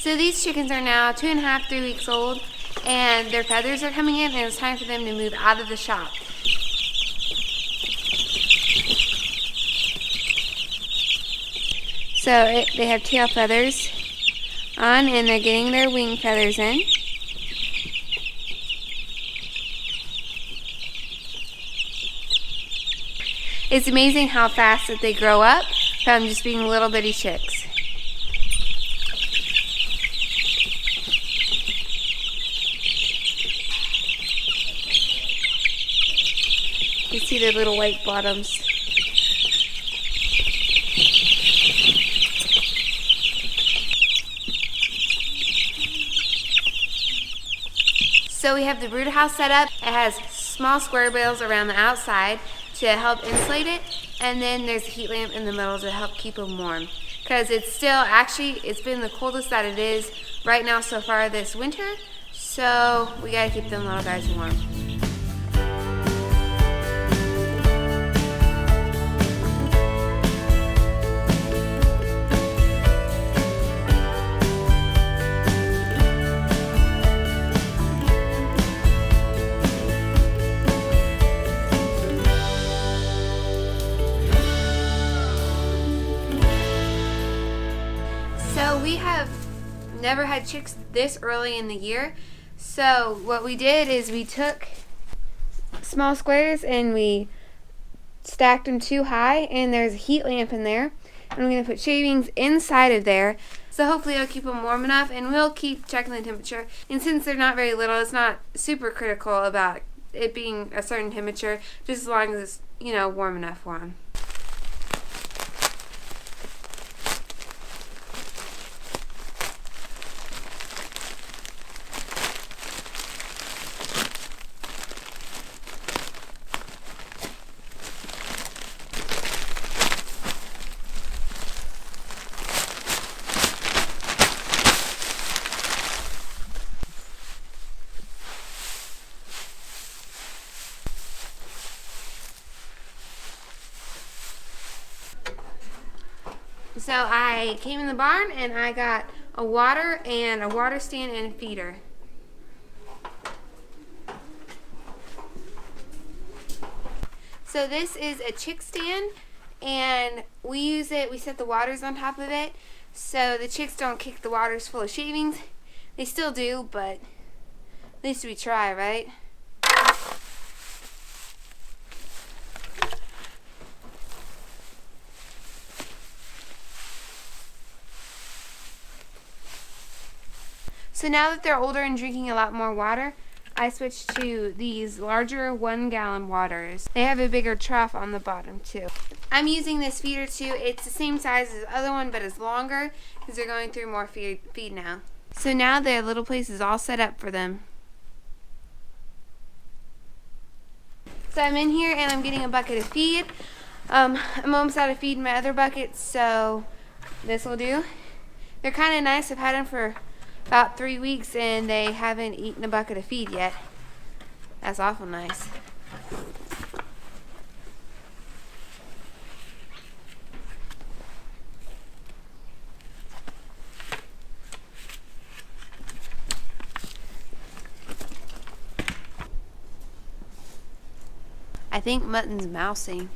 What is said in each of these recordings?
So these chickens are now 2.5, 3 weeks old, and their feathers are coming in, and it's time for them to move out of the shop. So they have tail feathers on, and they're getting their wing feathers in. It's amazing how fast that they grow up from just being little bitty chicks. You see their little white bottoms. So we have the brooder house set up. It has small square bales around the outside to help insulate it, and then there's a heat lamp in the middle to help keep them warm. Because it's still, actually, it's been the coldest that it is right now so far this winter, so we gotta keep them little guys warm. We have never had chicks this early in the year, so what we did is we took small squares and we stacked them too high, and there's a heat lamp in there, and we're going to put shavings inside of there, so hopefully it'll keep them warm enough, and we'll keep checking the temperature. And since they're not very little, it's not super critical about it being a certain temperature, just as long as it's, you know, warm enough for them. So I came in the barn and I got a water and a water stand and a feeder. So this is a chick stand, and we use it, we set the waters on top of it so the chicks don't kick the waters full of shavings. They still do, but at least we try, right? So now that they're older and drinking a lot more water, I switched to these larger 1-gallon waters. They have a bigger trough on the bottom too. I'm using this feeder too. It's the same size as the other one, but it's longer because they're going through more feed now. So now their little place is all set up for them. So I'm in here and I'm getting a bucket of feed. I'm almost out of feed in my other buckets, so this will do. They're kind of nice. I've had them for about 3 weeks and they haven't eaten a bucket of feed yet. That's awful nice. I think Mutton's mousing.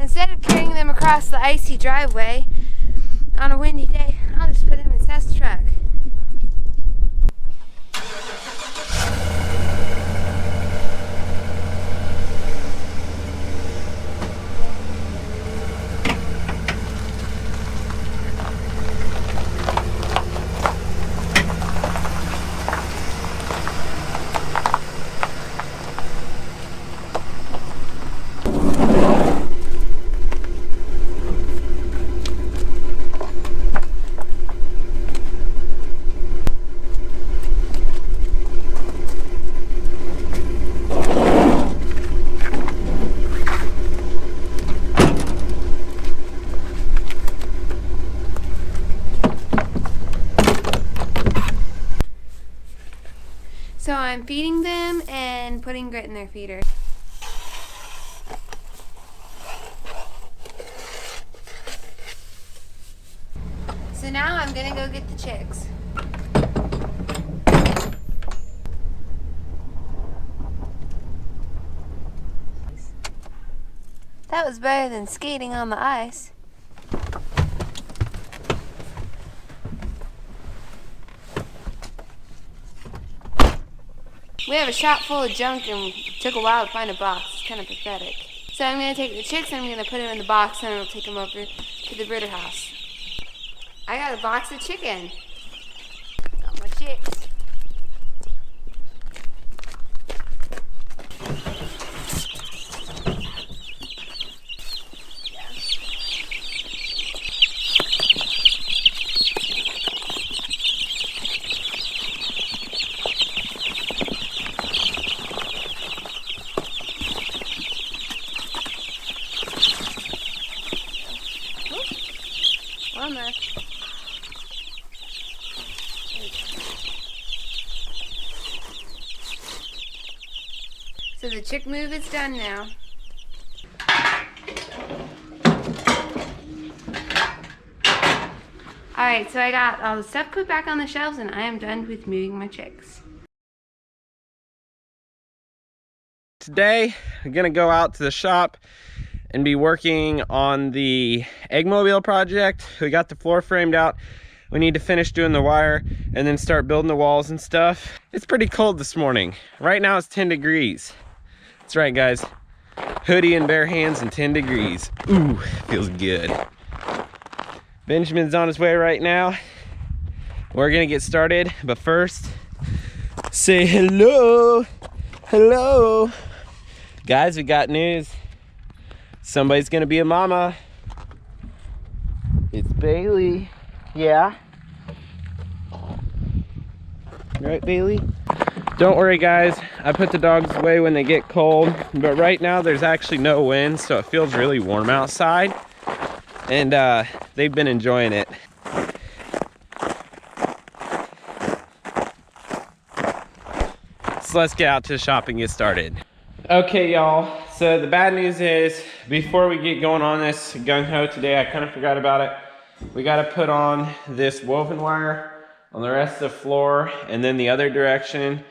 Instead of carrying them across the icy driveway on a windy day, I'll just put them in Seth's truck. So I'm feeding them and putting grit in their feeder. So now I'm gonna go get the chicks. That was better than skating on the ice. We have a shop full of junk and it took a while to find a box. It's kind of pathetic. So I'm going to take the chicks and I'm going to put them in the box and I'll take them over to the brooder house. I got a box of chicken. Got my chicks. On there. So the chick move is done now. Alright, so I got all the stuff put back on the shelves and I am done with moving my chicks. Today, I'm gonna go out to the shop and be working on the eggmobile project. We got the floor framed out. We need to finish doing the wire and then start building the walls and stuff. It's pretty cold this morning. Right now it's 10 degrees. That's right, guys. Hoodie and bare hands and 10 degrees. Ooh, feels good. Benjamin's on his way right now. We're gonna get started, but first, say hello. Hello. Guys, we got news. Somebody's gonna be a mama. It's Bailey. Yeah. Right, Bailey? Don't worry, guys. I put the dogs away when they get cold, but right now there's actually no wind, so it feels really warm outside. And they've been enjoying it. So let's get out to the shop and get started. Okay, y'all. So the bad news is, before we get going on this gung-ho today, I kind of forgot about it. We got to put on this woven wire on the rest of the floor and then the other direction.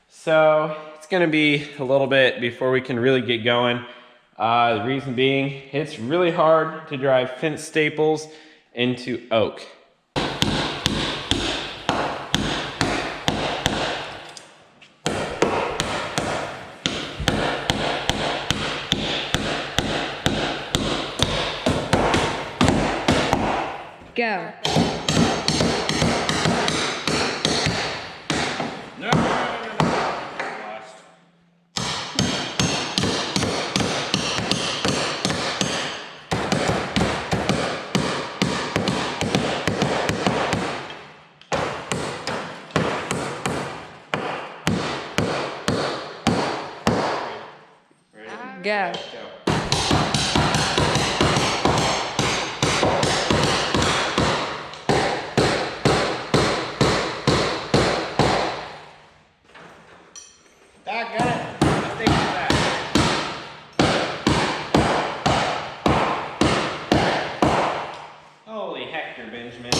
So it's going to be a little bit before we can really get going. The reason being, it's really hard to drive fence staples into oak. Go. No. Go. I got it. Let's take it back. Holy Hector, Benjamin.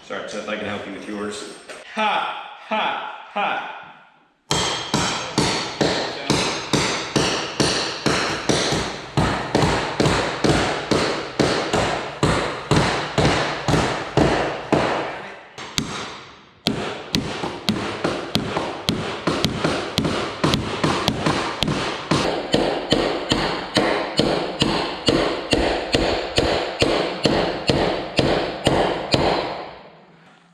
Sorry, Seth, I can help you with yours. Ha, ha, ha.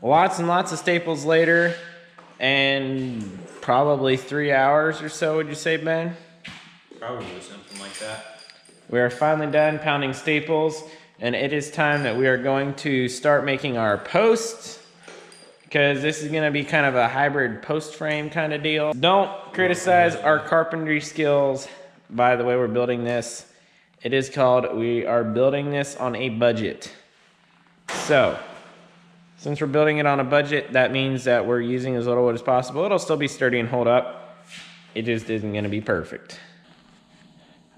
Lots and lots of staples later, and probably 3 hours or so, would you say, Ben? Probably something like that. We are finally done pounding staples, and it is time that we are going to start making our posts, because this is going to be kind of a hybrid post frame kind of deal. Don't criticize our carpentry skills by the way we're building this. It is called, we are building this on a budget. So, since we're building it on a budget, that means that we're using as little wood as possible. It'll still be sturdy and hold up. It just isn't gonna be perfect.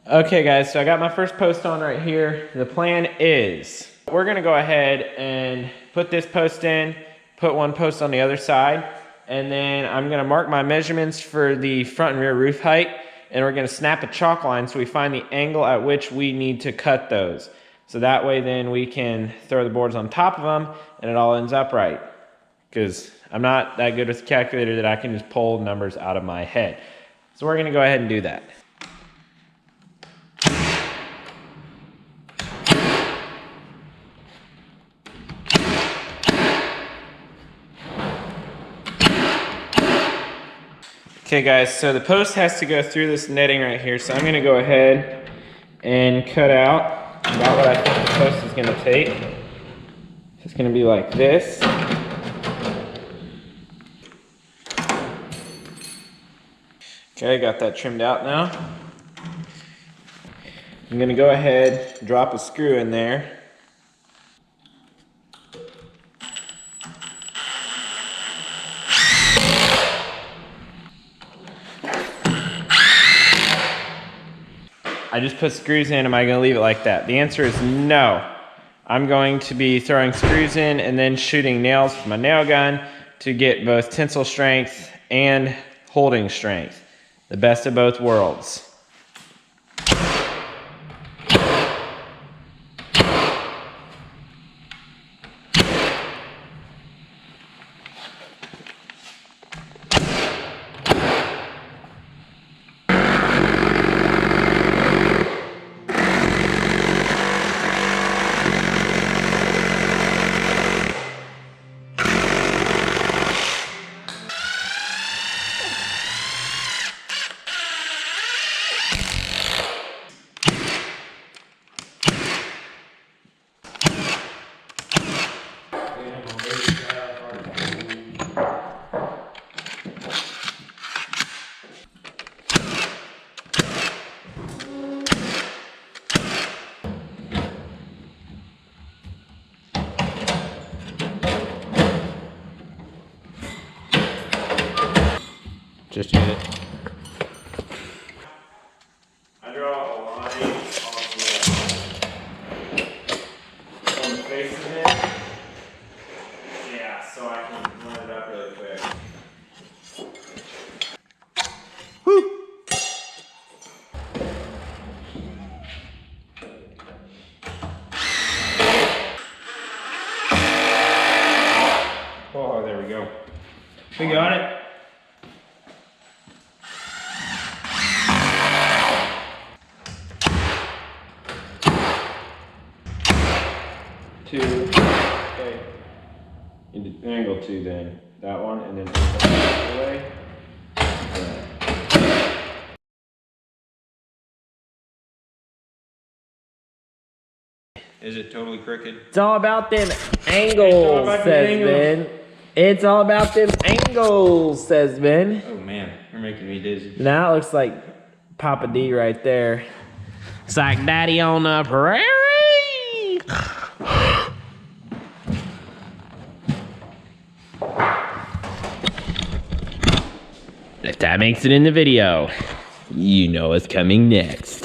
Okay guys, so I got my first post on right here. The plan is, we're gonna go ahead and put this post in, put one post on the other side, and then I'm gonna mark my measurements for the front and rear roof height, and we're gonna snap a chalk line so we find the angle at which we need to cut those. So that way then we can throw the boards on top of them and it all ends up right. Because I'm not that good with the calculator that I can just pull numbers out of my head. So we're gonna go ahead and do that. Okay guys, so the post has to go through this netting right here, so I'm gonna go ahead and cut out about what I think the post is gonna take. It's gonna be like this. Okay, got that trimmed out now. I'm gonna go ahead, drop a screw in there. I just put screws in, am I gonna leave it like that? The answer is no. I'm going to be throwing screws in and then shooting nails with my nail gun to get both tensile strength and holding strength. The best of both worlds. Just hit it. I draw a line on the face of it. Yeah, so I can line it up really quick. Woo! Oh, there we go. We got it. Two, okay, into angle two then, that one, and then the other way. Is it totally crooked? It's all about them angles, says Ben. It's all about them angles, says Ben. Oh man, you're making me dizzy. Now it looks like Papa D right there. It's like Daddy on the prairie. If that makes it in the video, you know what's coming next.